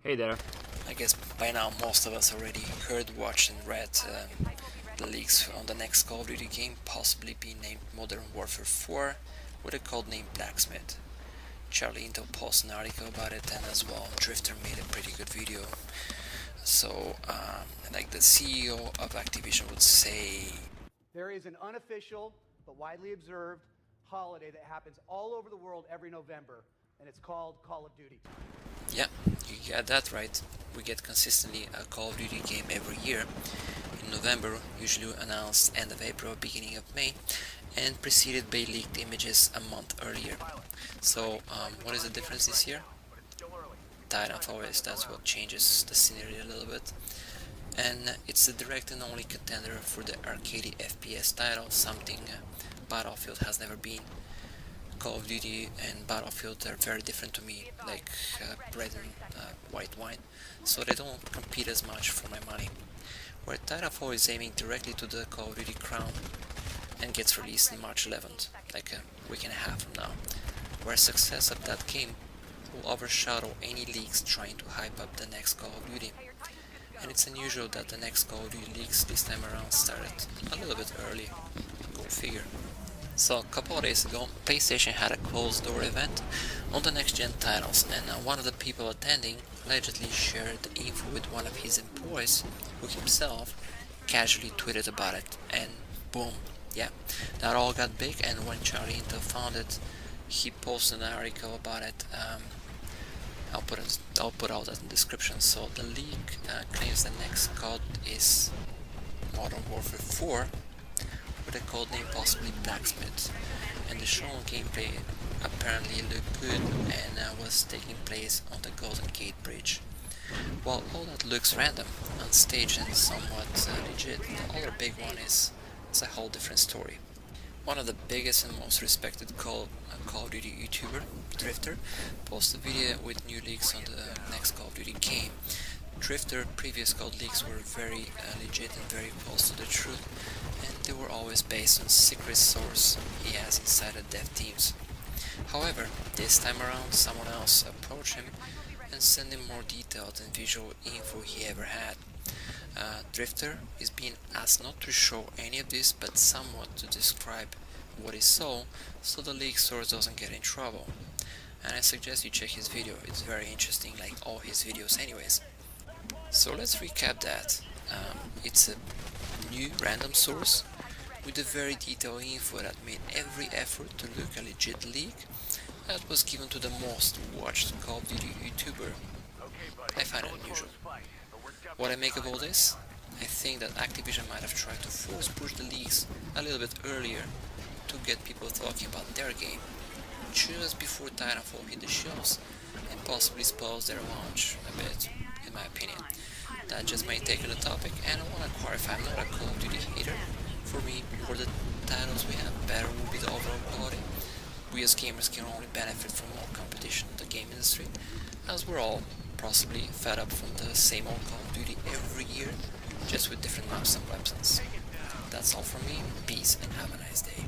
Hey there. I guess by now most of us already heard, watched and read the leaks on the next Call of Duty game, possibly being named Modern Warfare 4 with a codename Blacksmith. Charlie Intel posted an article about it, and as well Drifter made a pretty good video. So, like the CEO of Activision would say, there is an unofficial but widely observed holiday that happens all over the world every November, and it's called Call of Duty. yeah, you got that right. We get consistently a Call of Duty game every year. In November, usually announced end of April, beginning of May, and preceded by leaked images a month earlier. So, what is the difference this year? Titanfall is, that's what changes the scenery a little bit. And it's the direct and only contender for the arcade FPS title, something Battlefield has never been. Call of Duty and Battlefield are very different to me, like bread and white wine, so they don't compete as much for my money. Where Titanfall is aiming directly to the Call of Duty crown and gets released on March 11th, like a week and a half from now, where success of that game will overshadow any leaks trying to hype up the next Call of Duty. And it's unusual that the next Call of Duty leaks this time around started a little bit early. Go figure. So a couple of days ago, PlayStation had a closed door event on the next gen titles, and one of the people attending allegedly shared the info with one of his employees, who himself casually tweeted about it, and boom, yeah, that all got big. And when Charlie Intel found it, he posted an article about it. I'll put all that in the description. So the leak claims the next COD is Modern Warfare 4 with a codename possibly Blacksmith, and the shown gameplay apparently looked good and was taking place on the Golden Gate Bridge. While all that looks random, unstaged and somewhat legit, the other big one is a whole different story. One of the biggest and most respected Call of Duty YouTuber, Drifter, posted a video with new leaks on the next Call of Duty game. Drifter previous COD leaks were very legit and very close to the truth, and they were always based on secret source he has inside the dev teams. However, this time around someone else approached him and sent him more detailed and visual info he ever had. Drifter is being asked not to show any of this, but somewhat to describe what he saw, so the leak source doesn't get in trouble. And I suggest you check his video, it's very interesting, like all his videos anyways. So let's recap that. It's a new random source with a very detailed info that made every effort to look a legit leak that was given to the most watched Call of Duty YouTuber. I find it unusual. What I make of all this? I think that Activision might have tried to force push the leaks a little bit earlier to get people talking about their game, just before Titanfall hit the shelves and possibly spoils their launch a bit, in my opinion. That's just my take on the topic, and I want to clarify, I'm not a Call of Duty hater. For me, the more the titles we have, better will be the overall quality. We as gamers can only benefit from more competition in the game industry, as we're all possibly fed up from the same old Call of Duty every year, just with different maps and weapons. That's all from me, peace and have a nice day.